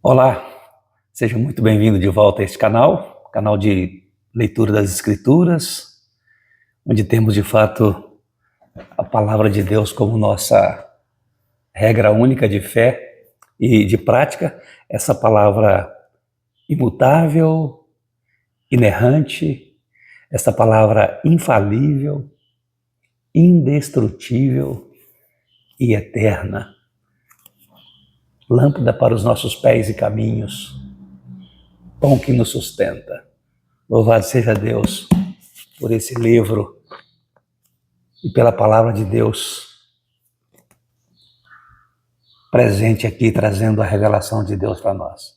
Olá, seja muito bem-vindo de volta a este canal de leitura das Escrituras, onde temos de fato a palavra de Deus como nossa regra única de fé e de prática, essa palavra imutável, inerrante, essa palavra infalível, indestrutível e eterna. Lâmpada para os nossos pés e caminhos, pão que nos sustenta. Louvado seja Deus por esse livro e pela palavra de Deus presente aqui, trazendo a revelação de Deus para nós.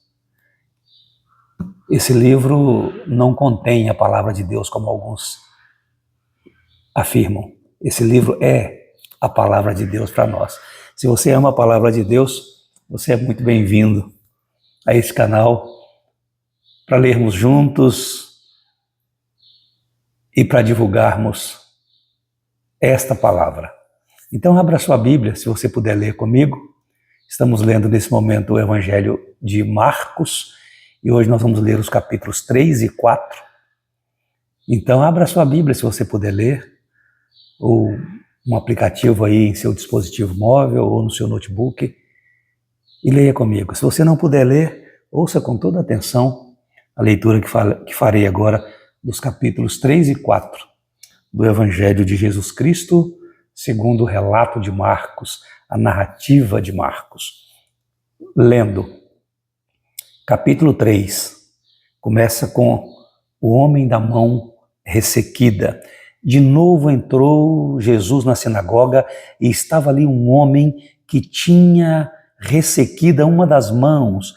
Esse livro não contém a palavra de Deus, como alguns afirmam. Esse livro é a palavra de Deus para nós. Se você ama a palavra de Deus, você é muito bem-vindo a esse canal para lermos juntos e para divulgarmos esta palavra. Então abra sua Bíblia, se você puder ler comigo. Estamos lendo nesse momento o Evangelho de Marcos e hoje nós vamos ler os capítulos 3 e 4. Então abra sua Bíblia, se você puder ler, ou um aplicativo aí em seu dispositivo móvel ou no seu notebook, e leia comigo. Se você não puder ler, ouça com toda atenção a leitura que farei agora dos capítulos 3 e 4 do Evangelho de Jesus Cristo, segundo o relato de Marcos, a narrativa de Marcos. Lendo, capítulo 3, começa com o homem da mão ressequida. De novo entrou Jesus na sinagoga e estava ali um homem que tinha ressequida uma das mãos,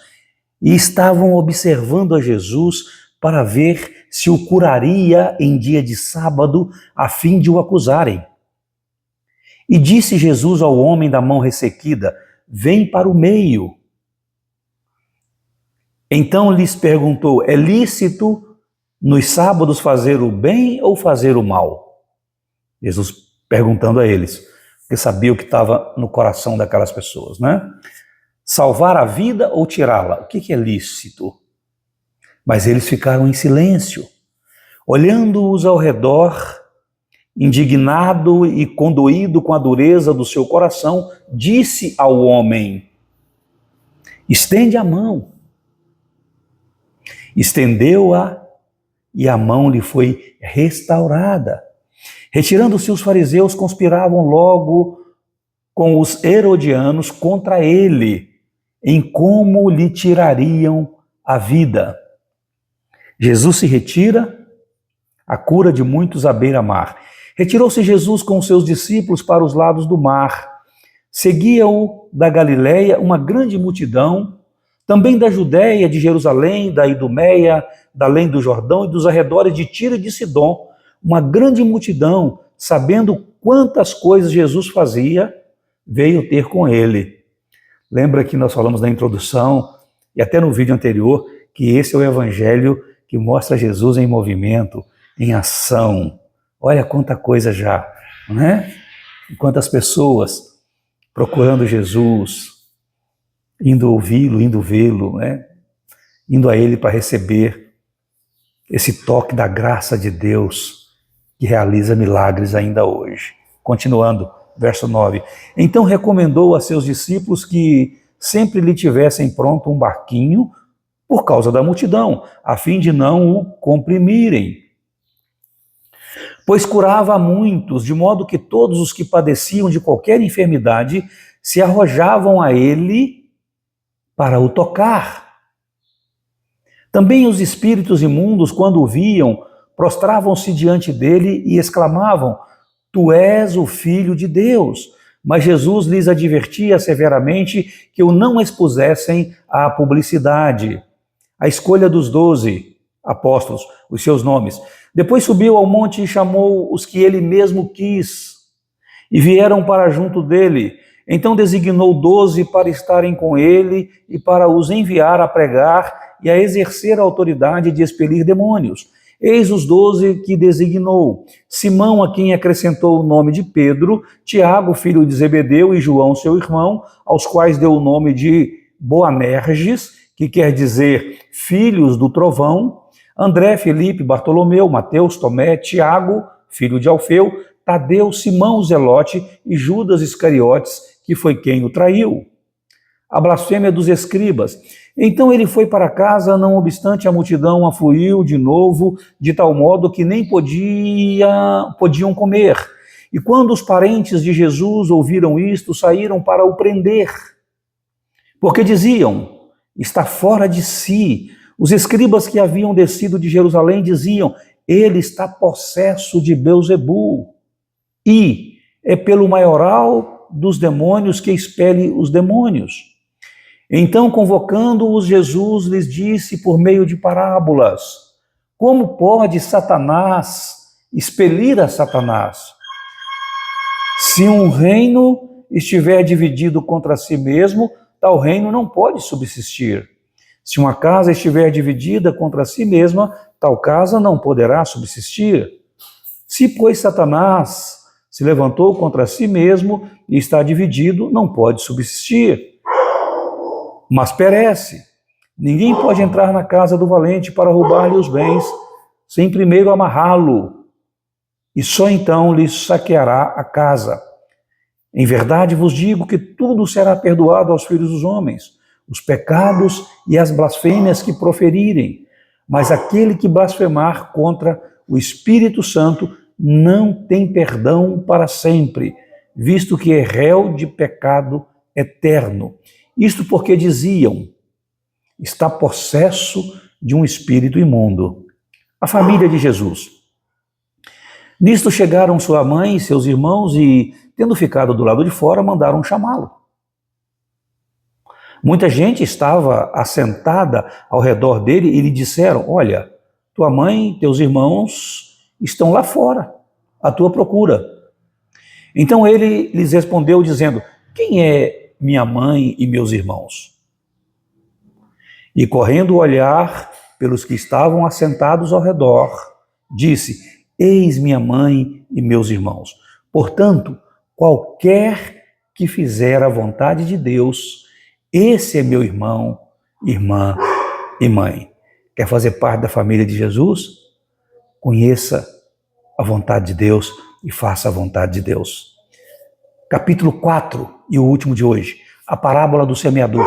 e estavam observando a Jesus para ver se o curaria em dia de sábado, a fim de o acusarem. E disse Jesus ao homem da mão ressequida: vem para o meio. Então lhes perguntou: é lícito nos sábados fazer o bem ou fazer o mal? Jesus perguntando a eles, porque sabia o que estava no coração daquelas pessoas, né? Salvar a vida ou tirá-la? O que é lícito? Mas eles ficaram em silêncio, olhando-os ao redor. Indignado e condoído com a dureza do seu coração, disse ao homem: estende a mão. Estendeu-a e a mão lhe foi restaurada. Retirando-se os fariseus, conspiravam logo com os herodianos contra ele, em como lhe tirariam a vida. Jesus se retira, a cura de muitos à beira-mar. Retirou-se Jesus com os seus discípulos para os lados do mar. Seguia-o da Galileia uma grande multidão, também da Judéia, de Jerusalém, da Idumeia, da além do Jordão e dos arredores de Tiro e de Sidom. Uma grande multidão, sabendo quantas coisas Jesus fazia, veio ter com ele. Lembra que nós falamos na introdução e até no vídeo anterior que esse é o evangelho que mostra Jesus em movimento, em ação. Olha quanta coisa já, não é? Quantas pessoas procurando Jesus, indo ouvi-lo, indo vê-lo, né? Indo a ele para receber esse toque da graça de Deus que realiza milagres ainda hoje. Continuando, verso 9. Então recomendou a seus discípulos que sempre lhe tivessem pronto um barquinho por causa da multidão, a fim de não o comprimirem. Pois curava a muitos, de modo que todos os que padeciam de qualquer enfermidade se arrojavam a ele para o tocar. Também os espíritos imundos, quando o viam, prostravam-se diante dele e exclamavam: tu és o Filho de Deus. Mas Jesus lhes advertia severamente que o não expusessem à publicidade. A escolha dos 12 apóstolos, os seus nomes. Depois subiu ao monte e chamou os que ele mesmo quis, e vieram para junto dele. Então designou 12 para estarem com ele e para os enviar a pregar e a exercer a autoridade de expelir demônios. Eis os 12 que designou: Simão, a quem acrescentou o nome de Pedro, Tiago, filho de Zebedeu, e João, seu irmão, aos quais deu o nome de Boanerges, que quer dizer filhos do trovão, André, Felipe, Bartolomeu, Mateus, Tomé, Tiago, filho de Alfeu, Tadeu, Simão Zelote e Judas Iscariotes, que foi quem o traiu. A blasfêmia dos escribas. Então ele foi para casa, não obstante a multidão afluiu de novo, de tal modo que nem podiam comer. E quando os parentes de Jesus ouviram isto, saíram para o prender. Porque diziam, está fora de si. Os escribas que haviam descido de Jerusalém diziam, ele está possesso de Belzebu. E é pelo maioral dos demônios que expele os demônios. Então, convocando-os, Jesus lhes disse por meio de parábolas, como pode Satanás expelir a Satanás? Se um reino estiver dividido contra si mesmo, tal reino não pode subsistir. Se uma casa estiver dividida contra si mesma, tal casa não poderá subsistir. Se, pois, Satanás se levantou contra si mesmo e está dividido, não pode subsistir. Mas perece. Ninguém pode entrar na casa do valente para roubar-lhe os bens, sem primeiro amarrá-lo, e só então lhe saqueará a casa. Em verdade vos digo que tudo será perdoado aos filhos dos homens, os pecados e as blasfêmias que proferirem, mas aquele que blasfemar contra o Espírito Santo não tem perdão para sempre, visto que é réu de pecado eterno. Isto porque diziam, está possesso de um espírito imundo. A família de Jesus. Nisto chegaram sua mãe e seus irmãos e, tendo ficado do lado de fora, mandaram chamá-lo. Muita gente estava assentada ao redor dele e lhe disseram, olha, tua mãe e teus irmãos estão lá fora, à tua procura. Então ele lhes respondeu dizendo, quem é minha mãe e meus irmãos? E correndo o olhar pelos que estavam assentados ao redor, disse, eis minha mãe e meus irmãos. Portanto, qualquer que fizer a vontade de Deus, esse é meu irmão, irmã e mãe. Quer fazer parte da família de Jesus? Conheça a vontade de Deus e faça a vontade de Deus. Capítulo 4, e o último de hoje, a parábola do semeador.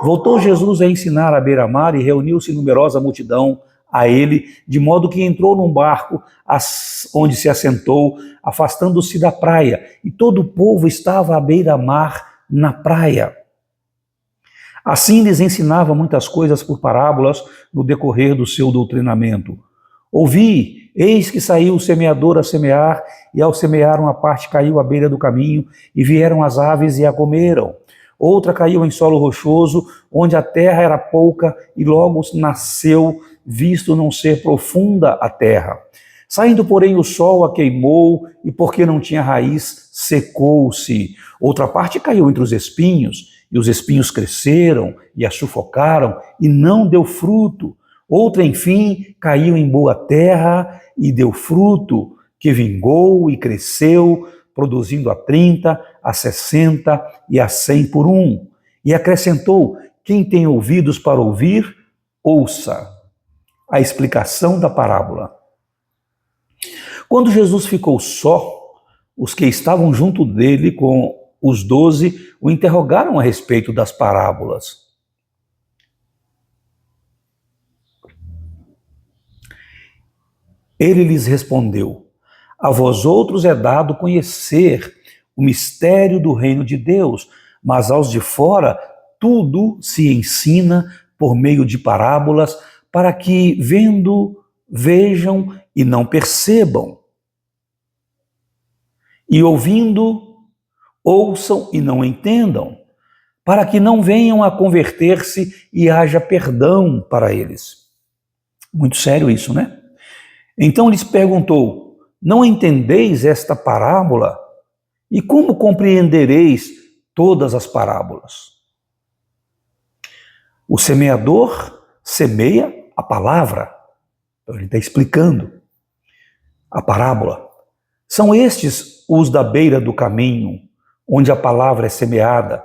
Voltou Jesus a ensinar à beira-mar e reuniu-se numerosa multidão a ele, de modo que entrou num barco onde se assentou, afastando-se da praia, e todo o povo estava à beira-mar na praia. Assim lhes ensinava muitas coisas por parábolas no decorrer do seu doutrinamento. Ouvi, eis que saiu o semeador a semear, e ao semear uma parte caiu à beira do caminho, e vieram as aves e a comeram. Outra caiu em solo rochoso, onde a terra era pouca, e logo nasceu, visto não ser profunda a terra. Saindo, porém, o sol a queimou, e porque não tinha raiz, secou-se. Outra parte caiu entre os espinhos, e os espinhos cresceram e a sufocaram, e não deu fruto. Outra, enfim, caiu em boa terra e deu fruto, que vingou e cresceu, produzindo a 30, a 60 e a 100 por um. E acrescentou, quem tem ouvidos para ouvir, ouça. A explicação da parábola. Quando Jesus ficou só, os que estavam junto dele com os 12 o interrogaram a respeito das parábolas. Ele lhes respondeu, a vós outros é dado conhecer o mistério do reino de Deus, mas aos de fora tudo se ensina por meio de parábolas, para que, vendo, vejam e não percebam, e ouvindo, ouçam e não entendam, para que não venham a converter-se e haja perdão para eles. Muito sério isso, né? Então lhes perguntou, não entendeis esta parábola? E como compreendereis todas as parábolas? O semeador semeia a palavra. Então ele está explicando a parábola. São estes os da beira do caminho, onde a palavra é semeada.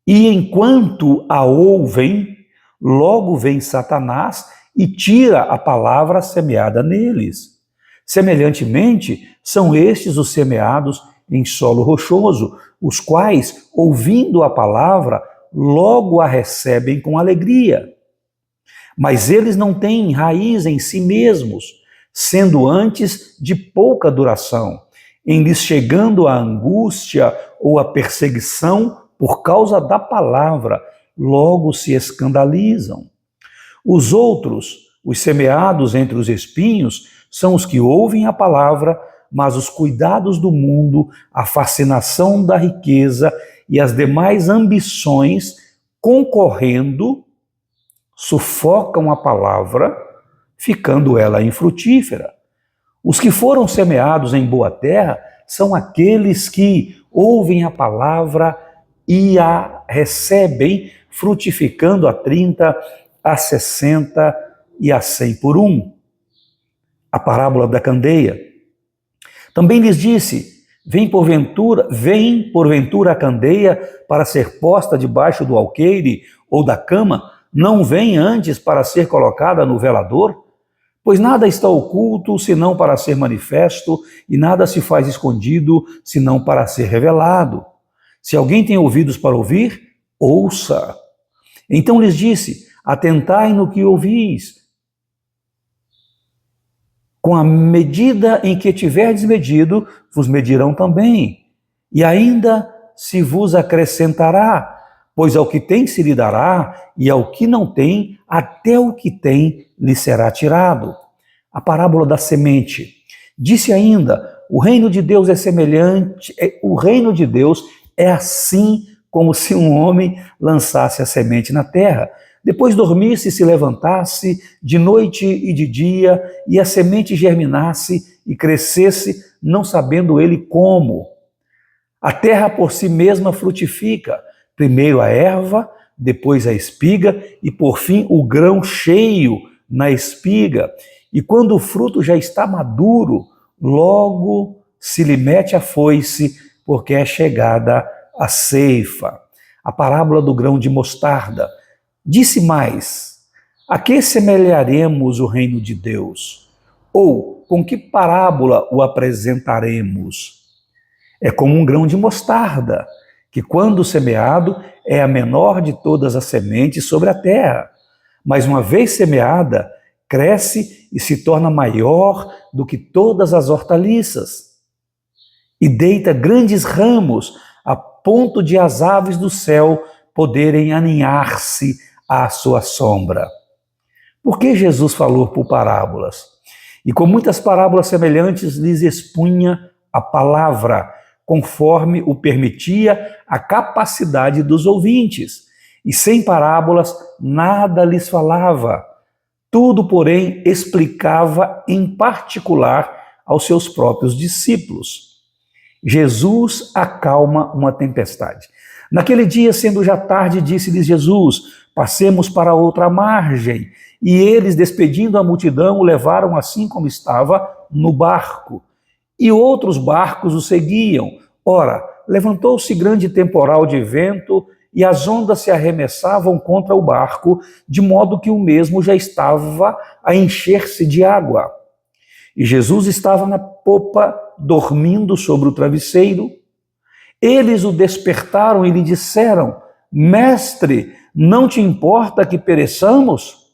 E enquanto a ouvem, Logo vem Satanás e tira a palavra semeada neles. Semelhantemente, são estes os semeados em solo rochoso, os quais, ouvindo a palavra, logo a recebem com alegria. Mas eles não têm raiz em si mesmos, sendo antes de pouca duração, em lhes chegando a angústia ou a perseguição por causa da palavra, logo se escandalizam. Os outros, os semeados entre os espinhos, são os que ouvem a palavra, mas os cuidados do mundo, a fascinação da riqueza e as demais ambições, concorrendo, sufocam a palavra, ficando ela infrutífera. Os que foram semeados em boa terra são aqueles que ouvem a palavra e a recebem, frutificando a 30, a 60 e a 100 por um. A parábola da candeia. Também lhes disse: vem porventura a candeia para ser posta debaixo do alqueire ou da cama, não vem antes para ser colocada no velador? Pois nada está oculto, senão para ser manifesto, e nada se faz escondido, senão para ser revelado. Se alguém tem ouvidos para ouvir, ouça. Então lhes disse: atentai no que ouvis. Com a medida em que tiverdes medido, vos medirão também. E ainda se vos acrescentará, pois ao que tem se lhe dará, e ao que não tem, até o que tem lhe será tirado. A parábola da semente. Disse ainda: o reino de Deus é semelhante, o reino de Deus é assim como se um homem lançasse a semente na terra. Depois dormisse e se levantasse de noite e de dia, e a semente germinasse e crescesse, não sabendo ele como. A terra por si mesma frutifica, primeiro a erva, depois a espiga, e por fim o grão cheio na espiga. E quando o fruto já está maduro, logo se lhe mete a foice, porque é chegada a ceifa. A parábola do grão de mostarda. Disse mais: a que semelharemos o reino de Deus? Ou com que parábola o apresentaremos? É como um grão de mostarda, que quando semeado é a menor de todas as sementes sobre a terra. Mas uma vez semeada, cresce e se torna maior do que todas as hortaliças. E deita grandes ramos, a ponto de as aves do céu poderem aninhar-se à sua sombra. Por que Jesus falou por parábolas? E com muitas parábolas semelhantes lhes expunha a palavra, conforme o permitia a capacidade dos ouvintes. E sem parábolas nada lhes falava. Tudo, porém, explicava em particular aos seus próprios discípulos. Jesus acalma uma tempestade. Naquele dia, sendo já tarde, disse-lhes Jesus: passemos para outra margem. E eles, despedindo a multidão, o levaram assim como estava no barco. E outros barcos o seguiam. Ora, levantou-se grande temporal de vento, e as ondas se arremessavam contra o barco, de modo que o mesmo já estava a encher-se de água. E Jesus estava na popa, dormindo sobre o travesseiro. Eles o despertaram e lhe disseram: Mestre, não te importa que pereçamos?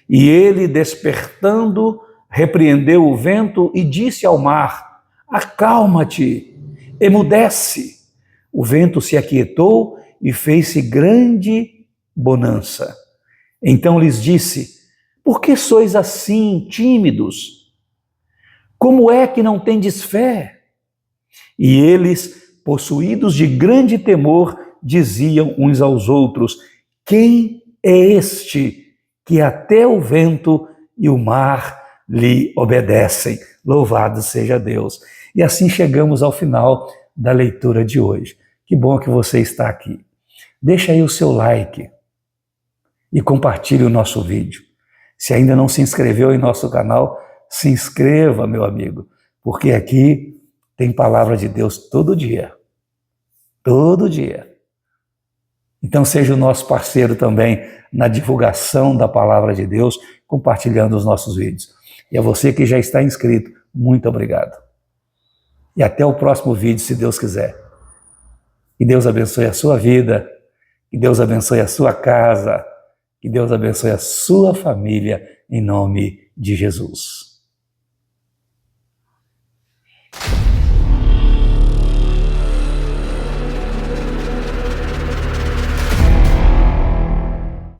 E ele, despertando, repreendeu o vento e disse ao mar: acalma-te, emudece. O vento se aquietou e fez-se grande bonança. Então lhes disse: por que sois assim tímidos? Como é que não tendes fé? E eles, possuídos de grande temor, diziam uns aos outros: quem é este que até o vento e o mar lhe obedecem? Louvado seja Deus. E assim chegamos ao final da leitura de hoje. Que bom que você está aqui. Deixa aí o seu like e compartilhe o nosso vídeo. Se ainda não se inscreveu em nosso canal, se inscreva, meu amigo, porque aqui tem palavra de Deus todo dia. Todo dia. Então seja o nosso parceiro também na divulgação da palavra de Deus, compartilhando os nossos vídeos. E a você que já está inscrito, muito obrigado. E até o próximo vídeo, se Deus quiser. Que Deus abençoe a sua vida, que Deus abençoe a sua casa, que Deus abençoe a sua família, em nome de Jesus.